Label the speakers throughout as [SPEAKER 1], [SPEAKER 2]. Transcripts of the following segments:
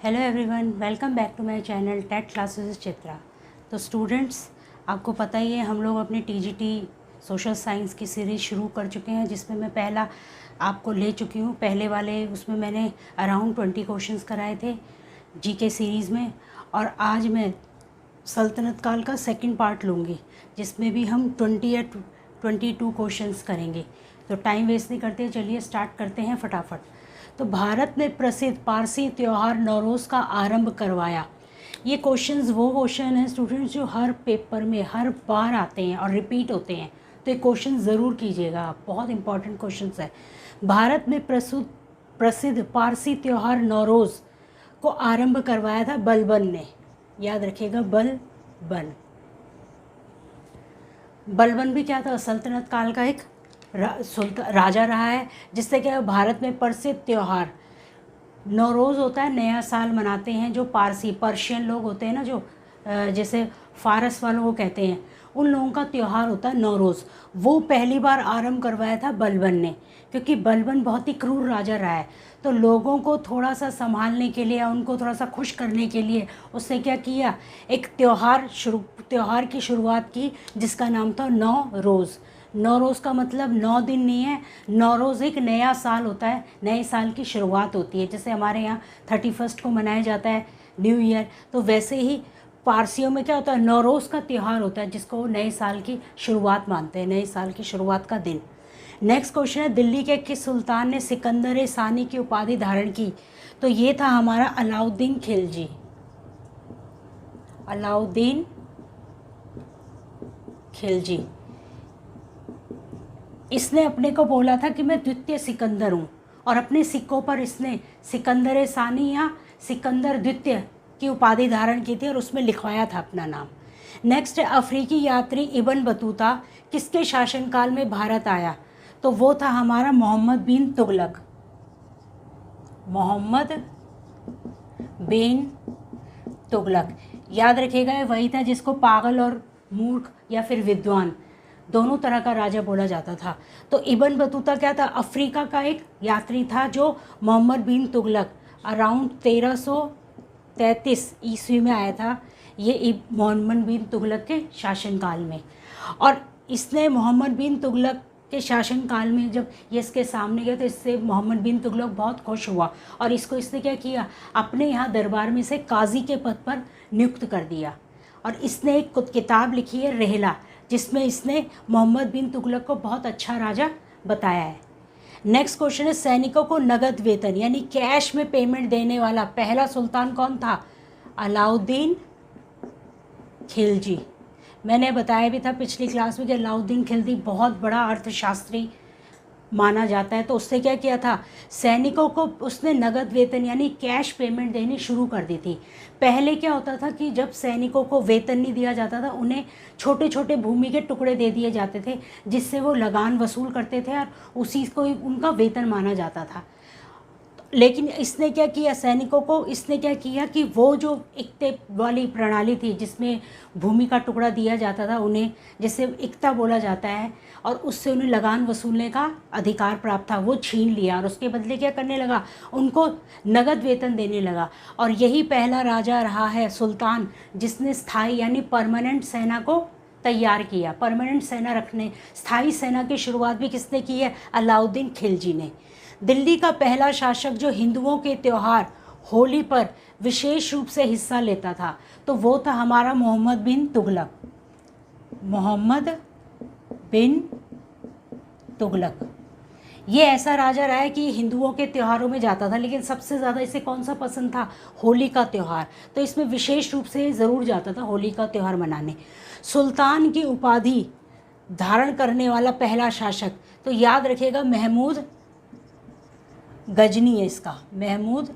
[SPEAKER 1] Hello everyone, welcome back to my channel TET classes Chitra. तो students, आपको पता ही है हम लोग अपनी टीजीटी सोशल साइंस की सीरीज़ शुरू कर चुके हैं, जिसमें मैं पहला आपको ले चुकी हूँ। पहले वाले उसमें मैंने अराउंड 20 क्वेश्चंस कराए थे जीके सीरीज़ में, और आज मैं सल्तनत काल का सेकंड पार्ट लूँगी, जिसमें भी हम 20 या 22 क्वेश्चंस करेंगे। तो टाइम वेस्ट नहीं करते, चलिए स्टार्ट करते हैं फटाफट। तो भारत में प्रसिद्ध पारसी त्यौहार नौरोज़ का आरंभ करवाया। ये क्वेश्चंस वो क्वेश्चन हैं स्टूडेंट्स जो हर पेपर में हर बार आते हैं और रिपीट होते हैं, तो ये क्वेश्चन ज़रूर कीजिएगा आप, बहुत इंपॉर्टेंट क्वेश्चंस है। भारत में प्रसिद्ध पारसी त्यौहार नौरोज़ को आरंभ करवाया था बलबन ने। याद रखिएगा, बलबन। बलबन भी क्या था, सल्तनत काल का एक राजा रहा है, जिससे क्या भारत में प्रसिद्ध त्यौहार नौरोज़ होता है, नया साल मनाते हैं जो पर्शियन लोग होते हैं ना, जो जैसे फारस वालों को कहते हैं, उन लोगों का त्यौहार होता है नौरोज़। वो पहली बार आरंभ करवाया था बलबन ने, क्योंकि बलबन बहुत ही क्रूर राजा रहा है। तो लोगों को थोड़ा सा संभालने के लिए, उनको थोड़ा सा खुश करने के लिए उसने क्या किया, एक त्यौहार की शुरुआत की, जिसका नाम था नौरोज़। नौरोज़ का मतलब 9 दिन नहीं है, नौरोज़ एक नया साल होता है, नए साल की शुरुआत होती है। जैसे हमारे यहाँ 31 को मनाया जाता है न्यू ईयर, तो वैसे ही पारसियों में क्या होता है, नौरोज़ का त्यौहार होता है, जिसको नए साल की शुरुआत मानते हैं, नए साल की शुरुआत का दिन। नेक्स्ट क्वेश्चन है, दिल्ली के किस सुल्तान ने सिकंदर सानी की उपाधि धारण की? तो ये था हमारा अलाउद्दीन खिलजी। अलाउद्दीन खिलजी, इसने अपने को बोला था कि मैं द्वितीय सिकंदर हूँ, और अपने सिक्कों पर इसने सिकंदर सानी या सिकंदर द्वितीय की उपाधि धारण की थी, और उसमें लिखवाया था अपना नाम। नेक्स्ट है, अफ्रीकी यात्री इब्न बतूता किसके शासनकाल में भारत आया? तो वो था हमारा मोहम्मद बिन तुगलक। मोहम्मद बिन तुगलक, याद रखिएगा, वही था जिसको पागल और मूर्ख या फिर विद्वान दोनों तरह का राजा बोला जाता था। तो इब्न बतूता क्या था, अफ्रीका का एक यात्री था, जो मोहम्मद बिन तुगलक अराउंड 1333 ईस्वी में आया था, ये मोहम्मद बिन तुगलक के शासनकाल में। और इसने मोहम्मद बिन तुगलक के शासनकाल में जब ये इसके सामने गया, तो इससे मोहम्मद बिन तुगलक बहुत खुश हुआ, और इसको इसने क्या किया, अपने यहाँ दरबार में से काजी के पद पर नियुक्त कर दिया। और इसने एक किताब लिखी है रहला, जिसमें इसने मोहम्मद बिन तुगलक को बहुत अच्छा राजा बताया है। नेक्स्ट क्वेश्चन है, सैनिकों को नगद वेतन यानी कैश में पेमेंट देने वाला पहला सुल्तान कौन था? अलाउद्दीन खिलजी। मैंने बताया भी था पिछली क्लास में कि अलाउद्दीन खिलजी बहुत बड़ा अर्थशास्त्री माना जाता है। तो उसने क्या किया था, सैनिकों को उसने नगद वेतन यानी कैश पेमेंट देनी शुरू कर दी थी। पहले क्या होता था कि जब सैनिकों को वेतन नहीं दिया जाता था, उन्हें छोटे छोटे भूमि के टुकड़े दे दिए जाते थे, जिससे वो लगान वसूल करते थे, और उसी को उनका वेतन माना जाता था। लेकिन इसने क्या किया, सैनिकों को इसने क्या किया कि वो जो इक्ते वाली प्रणाली थी, जिसमें भूमि का टुकड़ा दिया जाता था उन्हें, जिसे इक्ता बोला जाता है, और उससे उन्हें लगान वसूलने का अधिकार प्राप्त था, वो छीन लिया, और उसके बदले क्या करने लगा, उनको नगद वेतन देने लगा। और यही पहला राजा रहा है सुल्तान जिसने स्थायी यानी परमानेंट सेना को तैयार किया। परमानेंट सेना रखने, स्थायी सेना की शुरुआत भी किसने की है? अलाउद्दीन खिलजी ने। दिल्ली का पहला शासक जो हिंदुओं के त्यौहार होली पर विशेष रूप से हिस्सा लेता था, तो वो था हमारा मोहम्मद बिन तुगलक। मोहम्मद बिन तुगलक ये ऐसा राजा रहा है कि हिंदुओं के त्योहारों में जाता था, लेकिन सबसे ज़्यादा इसे कौन सा पसंद था? होली का त्यौहार। तो इसमें विशेष रूप से ज़रूर जाता था होली का त्यौहार मनाने। सुल्तान की उपाधि धारण करने वाला पहला शासक, तो याद रखिएगा महमूद गजनी है इसका। महमूद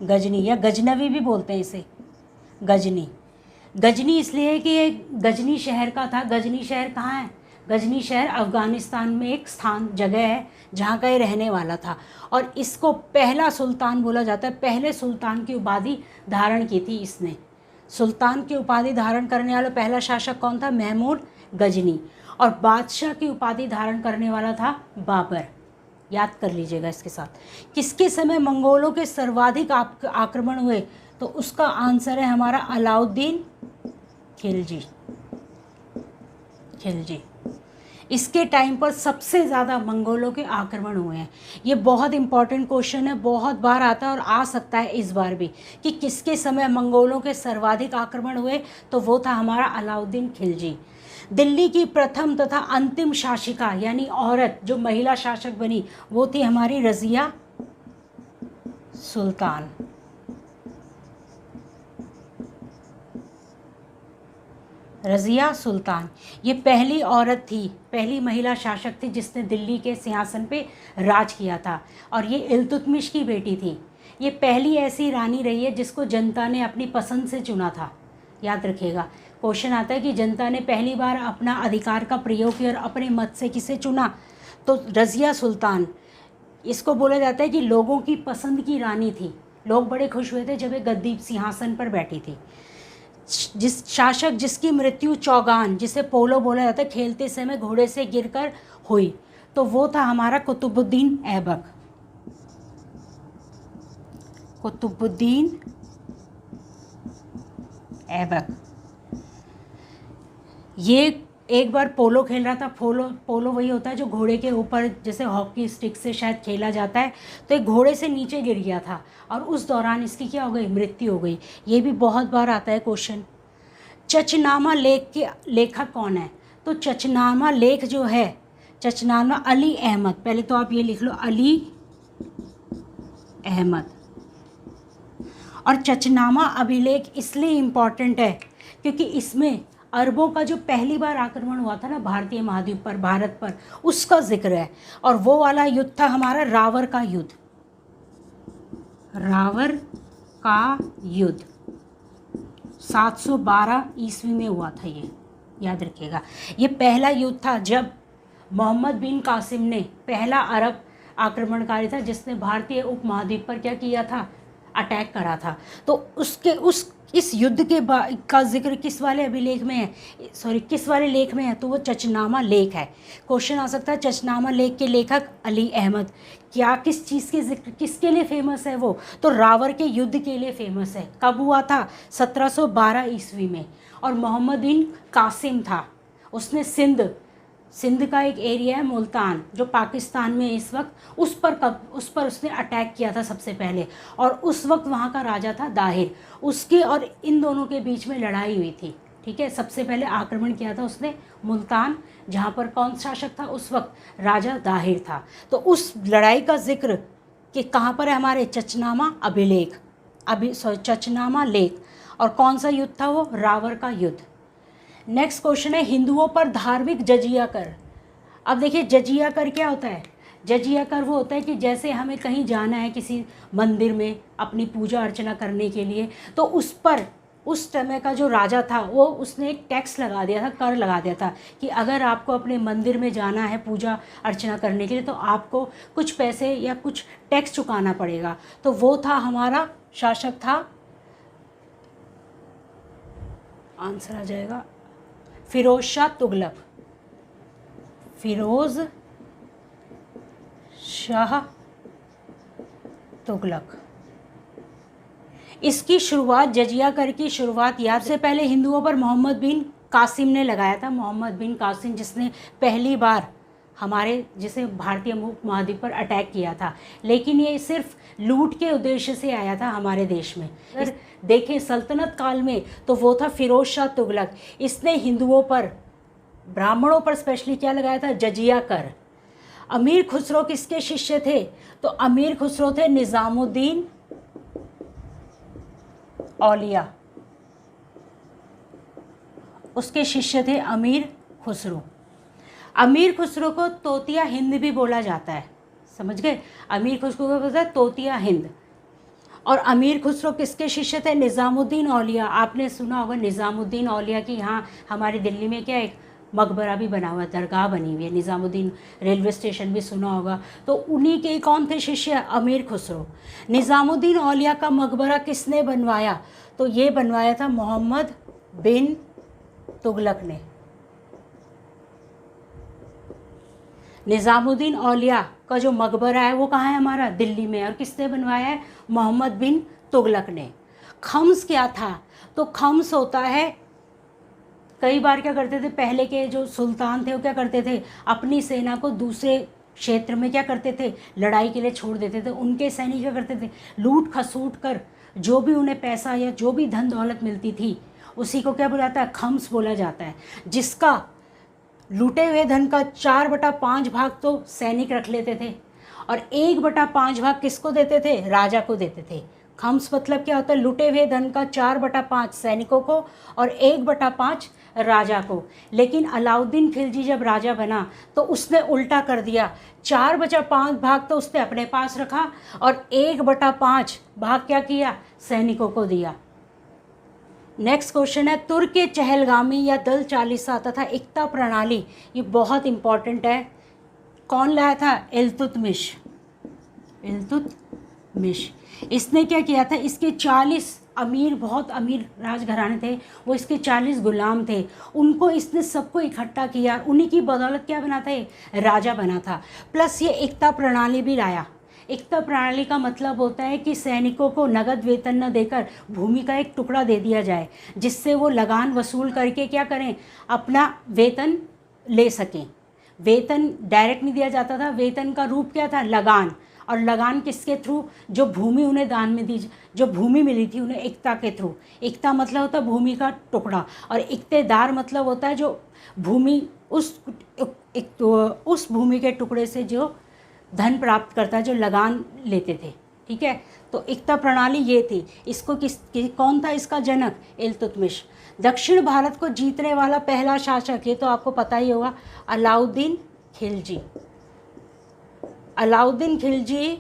[SPEAKER 1] गजनी या गजनवी भी बोलते हैं इसे, गजनी। गजनी इसलिए कि ये गजनी शहर का था। गजनी शहर कहाँ है? गजनी शहर अफ़गानिस्तान में एक जगह है जहाँ का ये रहने वाला था, और इसको पहला सुल्तान बोला जाता है। पहले सुल्तान की उपाधि धारण की थी इसने। सुल्तान की उपाधि धारण करने वाला पहला शासक कौन था? महमूद गजनी। और बादशाह की उपाधि धारण करने वाला था बाबर। याद कर लीजिएगा इसके साथ। किसके समय मंगोलों के सर्वाधिक आक्रमण हुए? तो उसका आंसर है हमारा अलाउद्दीन खिलजी। खिलजी, इसके टाइम पर सबसे ज़्यादा मंगोलों के आक्रमण हुए हैं। ये बहुत इंपॉर्टेंट क्वेश्चन है, बहुत बार आता है और आ सकता है इस बार भी, कि किसके समय मंगोलों के सर्वाधिक आक्रमण हुए? तो वो था हमारा अलाउद्दीन खिलजी। दिल्ली की प्रथम तथा अंतिम शासिका यानी औरत जो महिला शासक बनी वो थी हमारी रज़िया सुल्तान। रज़िया सुल्तान ये पहली औरत थी, पहली महिला शासक थी जिसने दिल्ली के सिंहासन पे राज किया था, और ये इल्तुतमिश की बेटी थी। ये पहली ऐसी रानी रही है जिसको जनता ने अपनी पसंद से चुना था। याद रखिएगा, क्वेश्चन आता है कि जनता ने पहली बार अपना अधिकार का प्रयोग किया और अपने मत से किसे चुना? तो रज़िया सुल्तान। इसको बोला जाता है कि लोगों की पसंद की रानी थी। लोग बड़े खुश हुए थे जब ये गद्दी सिंहासन पर बैठी थी। जिस शासक जिसकी मृत्यु चौगान, जिसे पोलो बोला जाता है, खेलते समय घोड़े से गिरकर हुई, तो वो था हमारा कुतुबुद्दीन ऐबक। कुतुबुद्दीन ऐबक। ये एक बार पोलो खेल रहा था। पोलो वही होता है जो घोड़े के ऊपर जैसे हॉकी स्टिक से शायद खेला जाता है, तो एक घोड़े से नीचे गिर गया था और उस दौरान इसकी क्या हो गई? मृत्यु हो गई। ये भी बहुत बार आता है क्वेश्चन। चचनामा लेख के लेखक कौन है? तो चचनामा लेख जो है, चचनामा अली अहमद, पहले तो आप ये लिख लो अली अहमद। और चचनामा अभिलेख इसलिए इम्पॉर्टेंट है क्योंकि इसमें अरबों का जो पहली बार आक्रमण हुआ था ना भारतीय महाद्वीप पर, भारत पर, उसका जिक्र है। और वो वाला युद्ध था हमारा रावर का युद्ध। रावर का युद्ध 712 ईस्वी में हुआ था। ये याद रखिएगा, ये पहला युद्ध था जब मोहम्मद बिन कासिम ने, पहला अरब आक्रमणकारी था जिसने भारतीय उपमहाद्वीप पर क्या किया था? अटैक करा था। तो इस युद्ध के का जिक्र किस वाले अभिलेख में है? किस वाले लेख में है? तो वो चचनामा लेख है। क्वेश्चन आ सकता है चचनामा लेख के लेखक अली अहमद। क्या किस चीज़ के जिक्र, किसके लिए फेमस है वो? तो रावर के युद्ध के लिए फेमस है। कब हुआ था? 1712 ईस्वी में। और मोहम्मद बिन कासिम था, उसने सिंध का एक एरिया है मुल्तान जो पाकिस्तान में इस वक्त, उस पर उसने अटैक किया था सबसे पहले। और उस वक्त वहाँ का राजा था दाहिर। उसके और इन दोनों के बीच में लड़ाई हुई थी। ठीक है, सबसे पहले आक्रमण किया था उसने मुल्तान, जहाँ पर कौन शासक था उस वक्त? राजा दाहिर था। तो उस लड़ाई का जिक्र कि कहाँ पर है? हमारे चचनामा अभिलेख, चचनामा लेख। और कौन सा युद्ध था वो? रावर का युद्ध। नेक्स्ट क्वेश्चन है हिंदुओं पर धार्मिक जजिया कर। अब देखिए जजिया कर क्या होता है? जजिया कर वो होता है कि जैसे हमें कहीं जाना है किसी मंदिर में अपनी पूजा अर्चना करने के लिए, तो उस पर उस समय का जो राजा था वो उसने एक टैक्स लगा दिया था, कर लगा दिया था कि अगर आपको अपने मंदिर में जाना है पूजा अर्चना करने के लिए तो आपको कुछ पैसे या कुछ टैक्स चुकाना पड़ेगा। तो वो था हमारा शासक था, आंसर आ जाएगा फिरोज शाह तुगलक। फिरोज शाह तुगलक। इसकी शुरुआत, जजिया कर की शुरुआत याद से पहले हिंदुओं पर मोहम्मद बिन कासिम ने लगाया था। मोहम्मद बिन कासिम जिसने पहली बार हमारे जिसे भारतीय उपमहाद्वीप पर अटैक किया था, लेकिन ये सिर्फ लूट के उद्देश्य से आया था हमारे देश में। अगर देखें सल्तनत काल में तो वो था फिरोज शाह तुगलक। इसने हिंदुओं पर, ब्राह्मणों पर स्पेशली क्या लगाया था? जजिया कर। अमीर खुसरो किसके शिष्य थे? तो अमीर खुसरो थे निज़ामुद्दीन औलिया, उसके शिष्य थे अमीर खुसरो। अमीर खुसरो को तोतिया हिंद भी बोला जाता है, समझ गए? अमीर खुसरो को बोलता है तोतिया हिंद। और अमीर खुसरो किसके शिष्य थे? निज़ामुद्दीन औलिया। आपने सुना होगा निज़ामुद्दीन औलिया की यहाँ हमारी दिल्ली में क्या एक मकबरा भी बना हुआ है, दरगाह बनी हुई है। निज़ामुद्दीन रेलवे स्टेशन भी सुना होगा। तो उन्हीं के कौन थे शिष्य? अमीर खुसरो। निज़ामुद्दीन औलिया का मकबरा किसने बनवाया? तो ये बनवाया था मोहम्मद बिन तुगलक ने। निज़ामुद्दीन औलिया का जो मकबरा है वो कहाँ है हमारा, दिल्ली में, और किसने बनवाया है, मोहम्मद बिन तुगलक ने। खम्स क्या था, तो खम्स होता है, कई बार क्या करते थे पहले के जो सुल्तान थे वो क्या करते थे, अपनी सेना को दूसरे क्षेत्र में क्या करते थे, लड़ाई के लिए छोड़ देते थे। उनके सैनिक क्या करते थे, लूट खसूट कर जो भी उन्हें पैसा या जो भी धन दौलत मिलती थी उसी को क्या बोला जाता है, खम्स बोला जाता है। जिसका लूटे हुए धन का 4/5 भाग तो सैनिक रख लेते थे और 1/5 भाग किसको देते थे, राजा को देते थे। खम्स मतलब क्या होता है, लूटे हुए धन का 4/5 सैनिकों को और 1/5 राजा को। लेकिन अलाउद्दीन खिलजी जब राजा बना तो उसने उल्टा कर दिया, 4/5 भाग तो उसने अपने पास रखा और 1/5 भाग क्या किया, सैनिकों को दिया। नेक्स्ट क्वेश्चन है, तुर्क के चहलगामी या दल चालीसा तथा एकता प्रणाली, ये बहुत इंपॉर्टेंट है, कौन लाया था, इल्तुतमिश। इल्तुतमिश इसने क्या किया था, इसके 40 अमीर, बहुत अमीर राजघराने थे, वो इसके 40 गुलाम थे, उनको इसने सबको इकट्ठा किया, उन्हीं की बदौलत क्या बना था, ये राजा बना था। प्लस ये एकता प्रणाली भी लाया। एकता प्रणाली का मतलब होता है कि सैनिकों को नगद वेतन न देकर भूमि का एक टुकड़ा दे दिया जाए, जिससे वो लगान वसूल करके क्या करें, अपना वेतन ले सकें। वेतन डायरेक्ट नहीं दिया जाता था, वेतन का रूप क्या था, लगान। और लगान किसके थ्रू, जो भूमि उन्हें दान में दी, जो भूमि मिली थी उन्हें एकता के थ्रू। एकता मतलब होता है भूमि का टुकड़ा, और इक्तेदार मतलब होता है जो भूमि उस भूमि के टुकड़े से जो धन प्राप्त करता है, जो लगान लेते थे। ठीक है, तो एकता प्रणाली ये थी। इसको कौन था इसका जनक, इल्तुतमिश। दक्षिण भारत को जीतने वाला पहला शासक, ये तो आपको पता ही होगा, अलाउद्दीन खिलजी। अलाउद्दीन खिलजी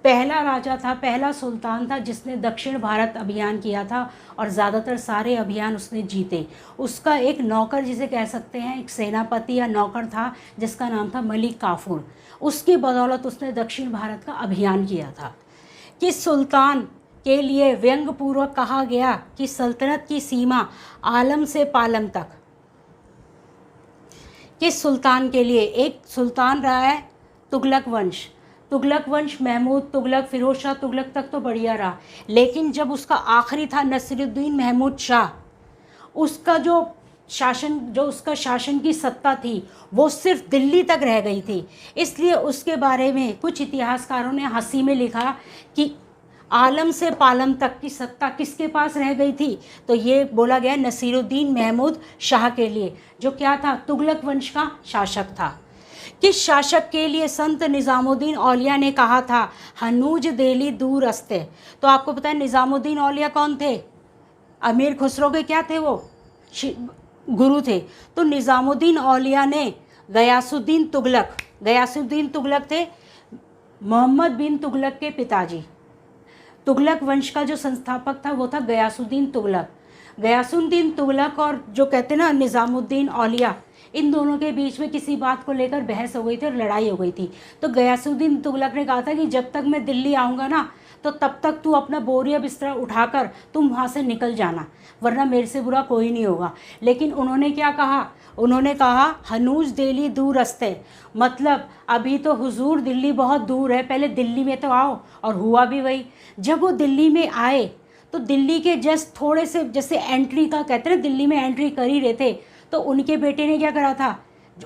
[SPEAKER 1] पहला राजा था, पहला सुल्तान था जिसने दक्षिण भारत अभियान किया था और ज़्यादातर सारे अभियान उसने जीते। उसका एक नौकर, जिसे कह सकते हैं एक सेनापति या नौकर था, जिसका नाम था मलिक काफूर। उसकी बदौलत उसने दक्षिण भारत का अभियान किया था। किस सुल्तान के लिए व्यंग्यपूर्वक कहा गया कि सल्तनत की सीमा आलम से पालम तक, किस सुल्तान के लिए, एक सुल्तान रहा है तुगलक वंश। तुगलक वंश महमूद तुगलक, फिरोज शाह तुगलक तक तो बढ़िया रहा, लेकिन जब उसका आखिरी था नसीरुद्दीन महमूद शाह, उसका जो उसका शासन की सत्ता थी वो सिर्फ दिल्ली तक रह गई थी। इसलिए उसके बारे में कुछ इतिहासकारों ने हंसी में लिखा कि आलम से पालम तक की सत्ता किसके पास रह गई थी, तो ये बोला गया नसीरुद्दीन महमूद शाह के लिए, जो क्या था, तुगलक वंश का शासक था। किस शासक के लिए संत निज़ामुद्दीन औलिया ने कहा था, हनूज देली दूर अस्ते। तो आपको पता है निज़ामुद्दीन औलिया कौन थे, अमीर खुसरो के क्या थे, वो गुरु थे। तो निज़ामुद्दीन औलिया ने गयासुद्दीन तुगलक थे मोहम्मद बिन तुगलक के पिताजी। तुगलक वंश का जो संस्थापक था वो था गयासुद्दीन तुगलक और जो कहते हैं ना निज़ामुद्दीन औलिया, इन दोनों के बीच में किसी बात को लेकर बहस हो गई थी और लड़ाई हो गई थी। तो गयासुद्दीन तुगलक ने कहा था कि जब तक मैं दिल्ली आऊँगा ना, तो तब तक तू अपना बोरिया बिस्तरा उठाकर तुम वहाँ से निकल जाना, वरना मेरे से बुरा कोई नहीं होगा। लेकिन उन्होंने क्या कहा, उन्होंने कहा हनूज दिल्ली दूर रस्ते, मतलब अभी तो हुजूर दिल्ली बहुत दूर है, पहले दिल्ली में तो आओ। और हुआ भी वही। जब वो दिल्ली में आए तो दिल्ली के जस्ट थोड़े से, जैसे एंट्री का कहते हैं, दिल्ली में एंट्री कर ही रहे थे, तो उनके बेटे ने क्या करा था,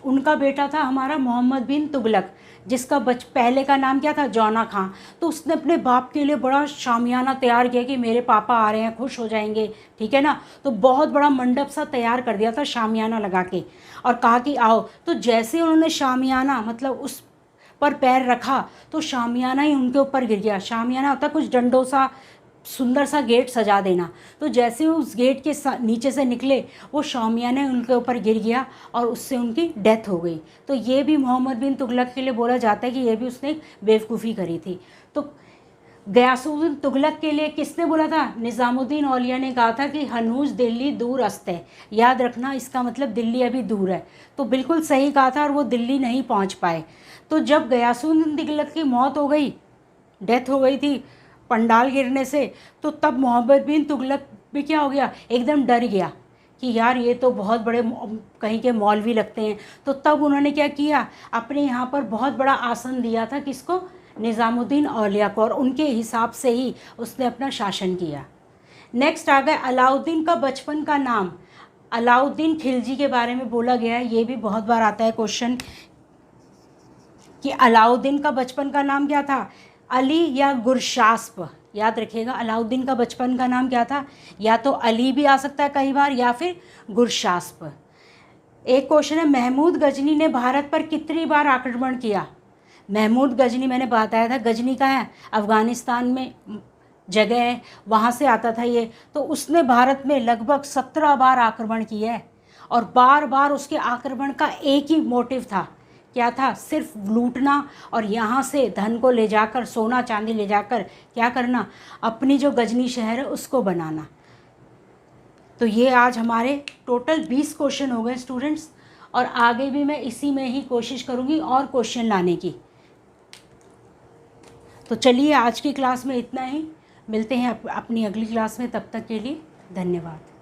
[SPEAKER 1] उनका बेटा था हमारा मोहम्मद बिन तुगलक, जिसका पहले का नाम क्या था, जौना खां। तो उसने अपने बाप के लिए बड़ा शामियाना तैयार किया कि मेरे पापा आ रहे हैं, खुश हो जाएंगे, ठीक है ना। तो बहुत बड़ा मंडप सा तैयार कर दिया था शामियाना लगा के, और कहा कि आओ। तो जैसे उन्होंने शामियाना मतलब उस पर पैर रखा तो शामियाना ही उनके ऊपर गिर गया। शामियाना होता कुछ डंडों सा सुंदर सा गेट सजा देना, तो जैसे वो उस गेट के नीचे से निकले वो शामियाना उनके ऊपर गिर गया और उससे उनकी डेथ हो गई। तो ये भी मोहम्मद बिन तुगलक के लिए बोला जाता है कि ये भी उसने एक बेवकूफ़ी करी थी। तो गयासुद्दीन तुगलक के लिए किसने बोला था, निज़ामुद्दीन औलिया ने कहा था कि हनूज दिल्ली दूर अस्ते, याद रखना इसका मतलब दिल्ली अभी दूर है। तो बिल्कुल सही कहा था और वो दिल्ली नहीं पहुंच पाए। तो जब गयासुद्दीन तुगलक की मौत हो गई, डेथ हो गई थी पंडाल गिरने से, तो तब मोहम्मद बिन तुगलक भी क्या हो गया, एकदम डर गया कि यार ये तो बहुत बड़े कहीं के मौलवी लगते हैं। तो तब उन्होंने क्या किया, अपने यहाँ पर बहुत बड़ा आसन दिया था, किसको, निज़ामुद्दीन औलिया को, और उनके हिसाब से ही उसने अपना शासन किया। नेक्स्ट आ गए अलाउद्दीन का बचपन का नाम। अलाउद्दीन खिलजी के बारे में बोला गया है, ये भी बहुत बार आता है क्वेश्चन कि अलाउद्दीन का बचपन का नाम क्या था, अली या गुरशास्प। याद रखिएगा, अलाउद्दीन का बचपन का नाम क्या था, या तो अली भी आ सकता है कई बार, या फिर गुरशास्प। एक क्वेश्चन है, महमूद गजनी ने भारत पर कितनी बार आक्रमण किया। महमूद गजनी, मैंने बताया था गजनी का है, अफ़गानिस्तान में जगह है, वहाँ से आता था ये। तो उसने भारत में लगभग 17 बार आक्रमण किया है, और बार बार उसके आक्रमण का एक ही मोटिव था, क्या था, सिर्फ लूटना, और यहाँ से धन को ले जाकर, सोना चांदी ले जाकर क्या करना, अपनी जो गजनी शहर है उसको बनाना। तो ये आज हमारे टोटल 20 क्वेश्चन हो गए स्टूडेंट्स, और आगे भी मैं इसी में ही कोशिश करूँगी और क्वेश्चन लाने की। तो चलिए आज की क्लास में इतना ही, मिलते हैं अपनी अगली क्लास में, तब तक के लिए धन्यवाद।